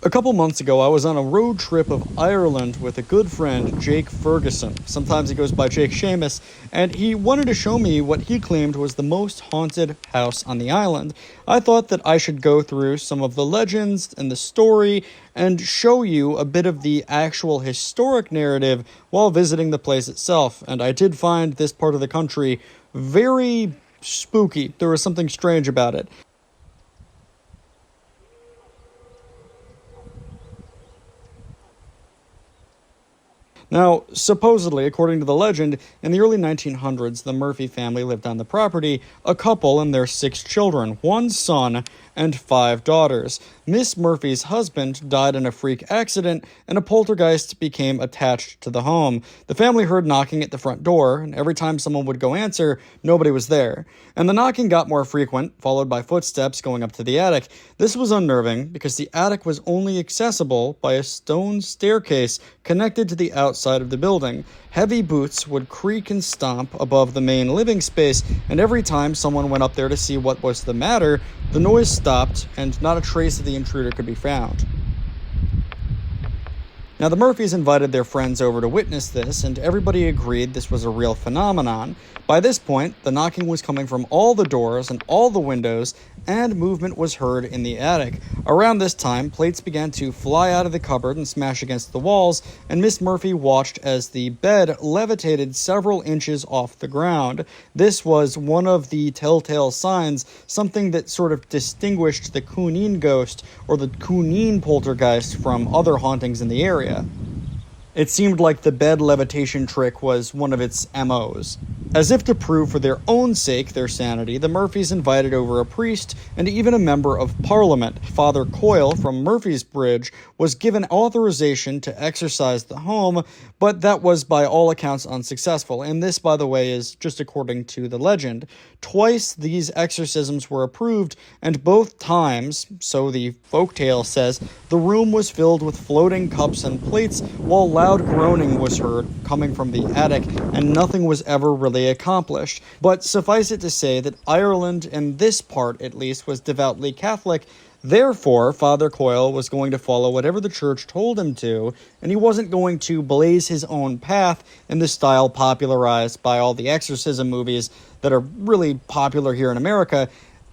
A couple months ago, I was on a road trip of Ireland with a good friend, Jake Ferguson. Sometimes he goes by Jake Seamus, and he wanted to show me what he claimed was the most haunted house on the island. I thought that I should go through some of the legends and the story and show you a bit of the actual historic narrative while visiting the place itself, and I did find this part of the country very spooky. There was something strange about it. Now, supposedly, according to the legend, in the early 1900s, the Murphy family lived on the property, a couple and their 6 children, 1 son and 5 daughters. Miss Murphy's husband died in a freak accident, and a poltergeist became attached to the home. The family heard knocking at the front door, and every time someone would go answer, nobody was there. And the knocking got more frequent, followed by footsteps going up to the attic. This was unnerving, because the attic was only accessible by a stone staircase connected to the outside of the building. Heavy boots would creak and stomp above the main living space, and every time someone went up there to see what was the matter, the noise stopped, and not a trace of the intruder could be found. Now, the Murphys invited their friends over to witness this, and everybody agreed this was a real phenomenon. By this point, the knocking was coming from all the doors and all the windows, and movement was heard in the attic. Around this time, plates began to fly out of the cupboard and smash against the walls, and Miss Murphy watched as the bed levitated several inches off the ground. This was one of the telltale signs, something that sort of distinguished the Cooneen ghost or the Cooneen poltergeist from other hauntings in the area. It seemed like the bed levitation trick was one of its MOs. As if to prove for their own sake their sanity, the Murphys invited over a priest and even a member of Parliament. Father Coyle from Murphy's Bridge was given authorization to exorcise the home, but that was by all accounts unsuccessful, and this, by the way, is just according to the legend. Twice these exorcisms were approved, and both times, so the folktale says, the room was filled with floating cups and plates, while loud groaning was heard coming from the attic, and nothing was ever really accomplished. But suffice it to say that Ireland, in this part at least, was devoutly Catholic. Therefore, Father Coyle was going to follow whatever the church told him to, and he wasn't going to blaze his own path in the style popularized by all the exorcism movies that are really popular here in America.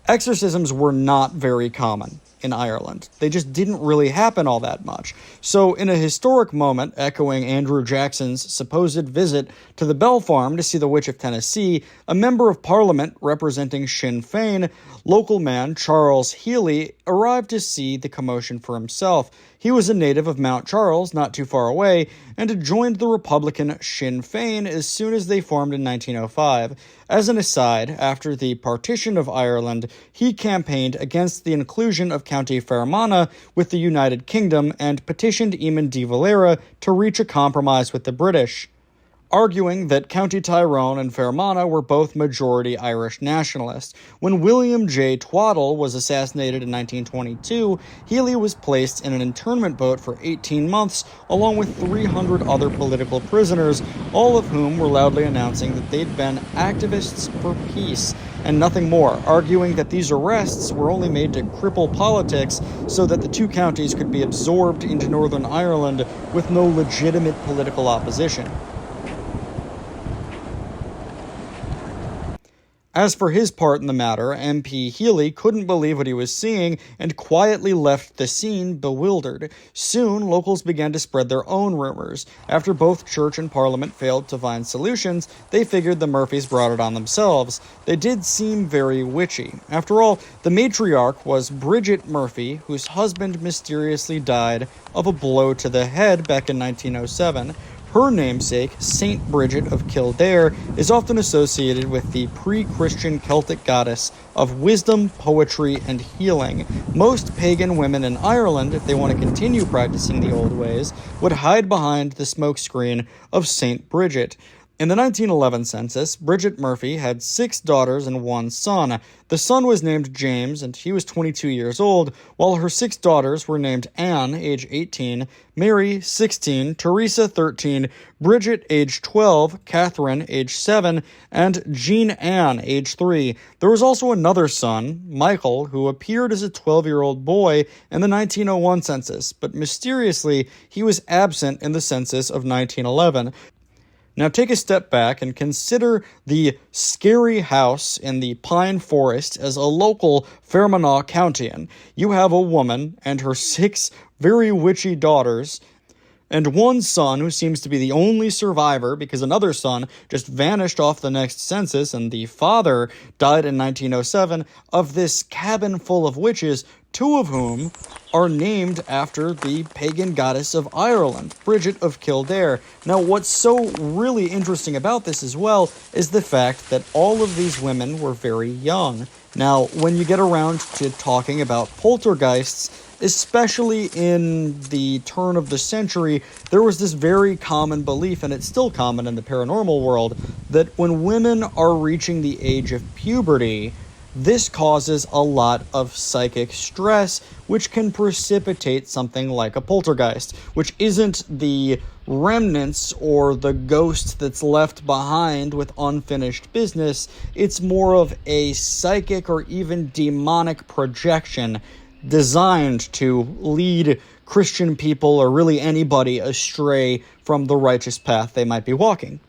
Exorcisms were not very common in Ireland. They just didn't really happen all that much. So in a historic moment, echoing Andrew Jackson's supposed visit to the Bell Farm to see the Witch of Tennessee, a member of Parliament representing Sinn Féin, local man Charles Healy, arrived to see the commotion for himself. He was a native of Mount Charles, not too far away, and had joined the Republican Sinn Féin as soon as they formed in 1905. As an aside, after the partition of Ireland, he campaigned against the inclusion of County Fermanagh with the United Kingdom and petitioned Eamon de Valera to reach a compromise with the British, arguing that County Tyrone and Fermanagh were both majority Irish nationalists. When William J. Twaddle was assassinated in 1922, Healy was placed in an internment boat for 18 months, along with 300 other political prisoners, all of whom were loudly announcing that they'd been activists for peace and nothing more, arguing that these arrests were only made to cripple politics so that the two counties could be absorbed into Northern Ireland with no legitimate political opposition. As for his part in the matter, MP Healy couldn't believe what he was seeing and quietly left the scene bewildered. Soon, locals began to spread their own rumors. After both church and parliament failed to find solutions, they figured the Murphys brought it on themselves. They did seem very witchy. After all, the matriarch was Bridget Murphy, whose husband mysteriously died of a blow to the head back in 1907. Her namesake, Saint Bridget of Kildare, is often associated with the pre-Christian Celtic goddess of wisdom, poetry, and healing. Most pagan women in Ireland, if they want to continue practicing the old ways, would hide behind the smokescreen of Saint Bridget. In the 1911 census, Bridget Murphy had 6 daughters and 1 son. The son was named James, and he was 22 years old, while her 6 daughters were named Anne, age 18, Mary, 16, Teresa, 13, Bridget, age 12, Catherine, age 7, and Jean Anne, age 3. There was also another son, Michael, who appeared as a 12-year-old boy in the 1901 census, but mysteriously, he was absent in the census of 1911. Now take a step back and consider the scary house in the pine forest as a local Fermanagh Countian. You have a woman and her 6 very witchy daughters, and 1 son who seems to be the only survivor because another son just vanished off the next census and the father died in 1907, of this cabin full of witches, 2 of whom are named after the pagan goddess of Ireland, Bridget of Kildare. Now, what's so really interesting about this as well is the fact that all of these women were very young. Now, when you get around to talking about poltergeists, especially in the turn of the century, there was this very common belief, and it's still common in the paranormal world, that when women are reaching the age of puberty, this causes a lot of psychic stress, which can precipitate something like a poltergeist, which isn't the remnants or the ghost that's left behind with unfinished business. It's more of a psychic or even demonic projection designed to lead Christian people or really anybody astray from the righteous path they might be walking.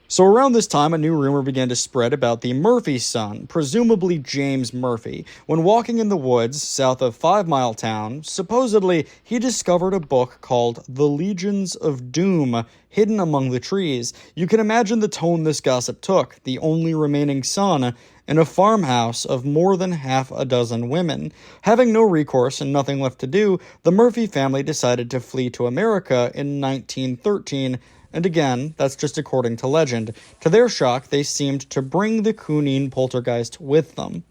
So around this time, a new rumor began to spread about the Murphy son, presumably James Murphy. When walking in the woods south of 5 Mile Town, supposedly he discovered a book called The Legions of Doom, hidden among the trees. You can imagine the tone this gossip took, the only remaining son in a farmhouse of more than half a dozen women. Having no recourse and nothing left to do, the Murphy family decided to flee to America in 1913, and again, that's just according to legend. To their shock, they seemed to bring the Cooneen poltergeist with them.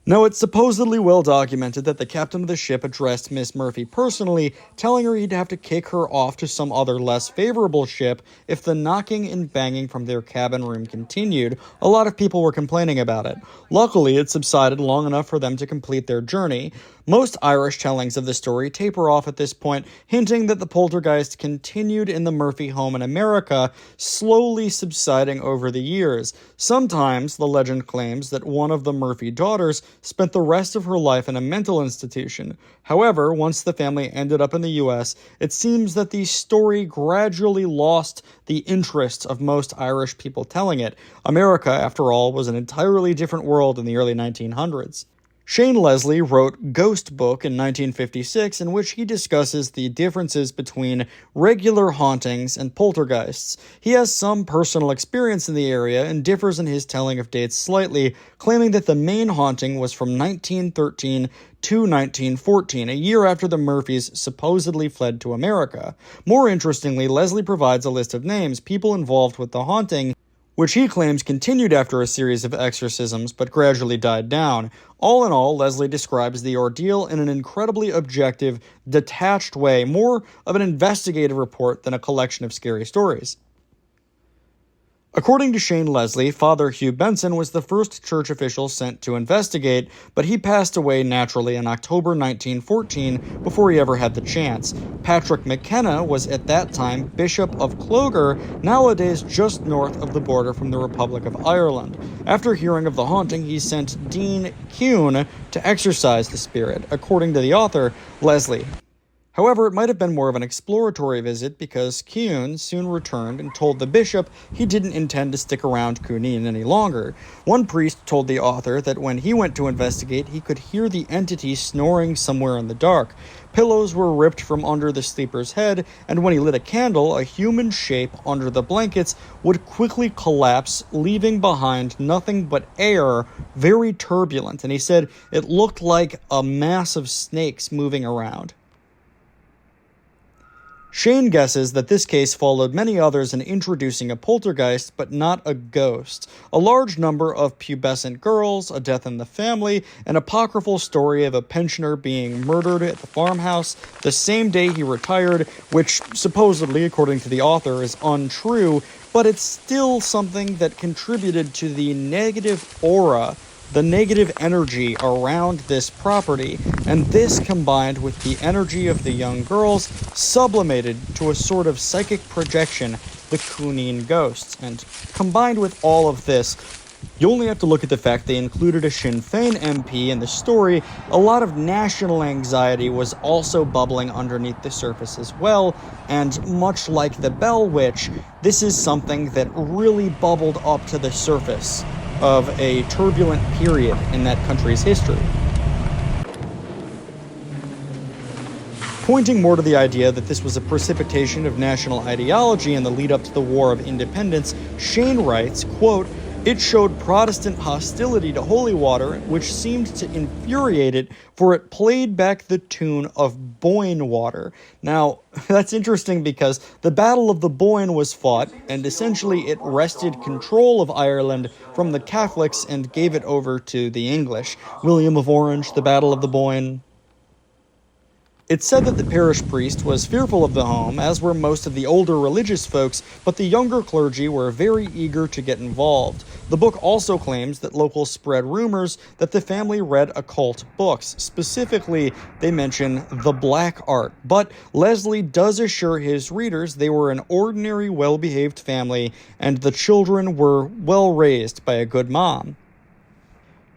Now, it's supposedly well documented that the captain of the ship addressed Miss Murphy personally, telling her he'd have to kick her off to some other less favorable ship if the knocking and banging from their cabin room continued. A lot of people were complaining about it. Luckily, it subsided long enough for them to complete their journey. Most Irish tellings of the story taper off at this point, hinting that the poltergeist continued in the Murphy home in America, slowly subsiding over the years. Sometimes, the legend claims that one of the Murphy daughters spent the rest of her life in a mental institution. However, once the family ended up in the U.S., it seems that the story gradually lost the interest of most Irish people telling it. America, after all, was an entirely different world in the early 1900s. Shane Leslie wrote Ghost Book in 1956, in which he discusses the differences between regular hauntings and poltergeists. He has some personal experience in the area and differs in his telling of dates slightly, claiming that the main haunting was from 1913 to 1914, a year after the Murphys supposedly fled to America. More interestingly, Leslie provides a list of names, people involved with the haunting, which he claims continued after a series of exorcisms but gradually died down. All in all, Leslie describes the ordeal in an incredibly objective, detached way, more of an investigative report than a collection of scary stories. According to Shane Leslie, Father Hugh Benson was the first church official sent to investigate, but he passed away naturally in October 1914 before he ever had the chance. Patrick McKenna was at that time Bishop of Clogher, nowadays just north of the border from the Republic of Ireland. After hearing of the haunting, he sent Dean Kuhn to exorcise the spirit, according to the author, Leslie. However, it might have been more of an exploratory visit because Kuhn soon returned and told the bishop he didn't intend to stick around Cooneen any longer. One priest told the author that when he went to investigate, he could hear the entity snoring somewhere in the dark. Pillows were ripped from under the sleeper's head, and when he lit a candle, a human shape under the blankets would quickly collapse, leaving behind nothing but air, very turbulent, and he said it looked like a mass of snakes moving around. Shane guesses that this case followed many others in introducing a poltergeist, but not a ghost. A large number of pubescent girls, a death in the family, an apocryphal story of a pensioner being murdered at the farmhouse the same day he retired, which supposedly, according to the author, is untrue, but it's still something that contributed to the negative aura, the negative energy around this property, and this combined with the energy of the young girls sublimated to a sort of psychic projection, the Cooneen ghosts. And combined with all of this, you only have to look at the fact they included a Sinn Féin MP in the story. A lot of national anxiety was also bubbling underneath the surface as well, and much like the Bell Witch, this is something that really bubbled up to the surface of a turbulent period in that country's history. Pointing more to the idea that this was a precipitation of national ideology in the lead up to the War of Independence, Shane writes, quote, "It showed Protestant hostility to holy water, which seemed to infuriate it, for it played back the tune of Boyne water." Now, that's interesting because the Battle of the Boyne was fought, and essentially it wrested control of Ireland from the Catholics and gave it over to the English. William of Orange, the Battle of the Boyne. It's said that the parish priest was fearful of the home, as were most of the older religious folks, but the younger clergy were very eager to get involved. The book also claims that locals spread rumors that the family read occult books. Specifically, they mention the black art, but Leslie does assure his readers they were an ordinary, well-behaved family, and the children were well raised by a good mom.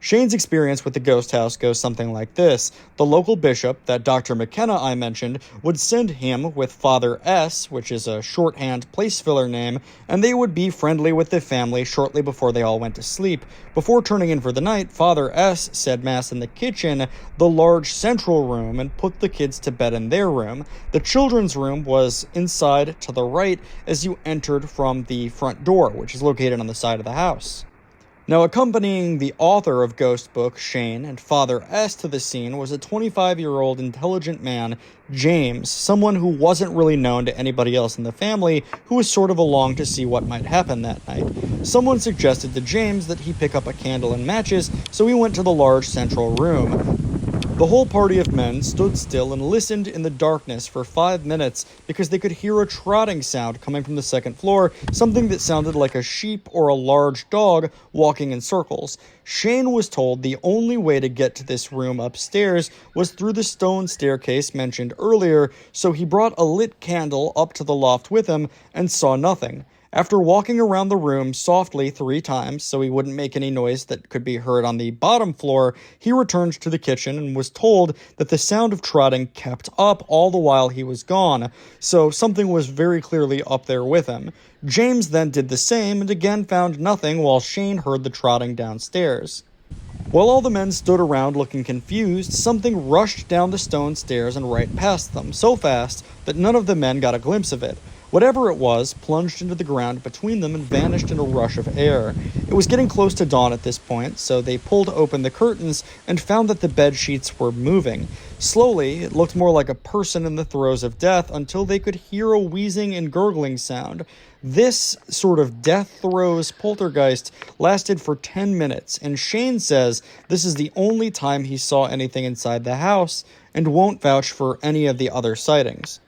Shane's experience with the ghost house goes something like this. The local bishop, that Dr. McKenna I mentioned, would send him with Father S, which is a shorthand place filler name, and they would be friendly with the family shortly before they all went to sleep. Before turning in for the night, Father S said mass in the kitchen, the large central room, and put the kids to bed in their room. The children's room was inside to the right as you entered from the front door, which is located on the side of the house. Now, accompanying the author of Ghost Book, Shane, and Father S to the scene was a 25-year-old intelligent man, James, someone who wasn't really known to anybody else in the family, who was sort of along to see what might happen that night. Someone suggested to James that he pick up a candle and matches, so he went to the large central room. The whole party of men stood still and listened in the darkness for 5 minutes because they could hear a trotting sound coming from the second floor, something that sounded like a sheep or a large dog walking in circles. Shane was told the only way to get to this room upstairs was through the stone staircase mentioned earlier, so he brought a lit candle up to the loft with him and saw nothing. After walking around the room softly 3 times so he wouldn't make any noise that could be heard on the bottom floor, he returned to the kitchen and was told that the sound of trotting kept up all the while he was gone, so something was very clearly up there with him. James then did the same and again found nothing while Shane heard the trotting downstairs. While all the men stood around looking confused, something rushed down the stone stairs and right past them, so fast that none of the men got a glimpse of it. Whatever it was plunged into the ground between them and vanished in a rush of air. It was getting close to dawn at this point, so they pulled open the curtains and found that the bed sheets were moving. Slowly, it looked more like a person in the throes of death until they could hear a wheezing and gurgling sound. This sort of death throes poltergeist lasted for 10 minutes, and Shane says this is the only time he saw anything inside the house and won't vouch for any of the other sightings.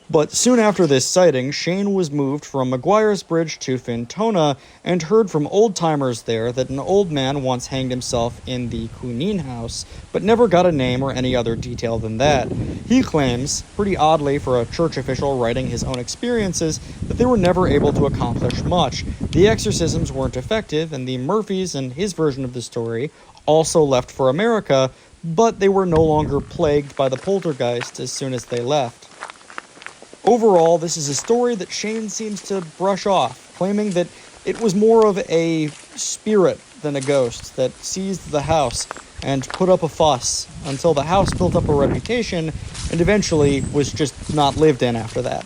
But soon after this sighting, Shane was moved from Maguire's Bridge to Fintona and heard from old-timers there that an old man once hanged himself in the Cooneen house, but never got a name or any other detail than that. He claims, pretty oddly for a church official writing his own experiences, that they were never able to accomplish much. The exorcisms weren't effective, and the Murphys, in his version of the story, also left for America, but they were no longer plagued by the poltergeist as soon as they left. Overall, this is a story that Shane seems to brush off, claiming that it was more of a spirit than a ghost that seized the house and put up a fuss until the house built up a reputation and eventually was just not lived in after that.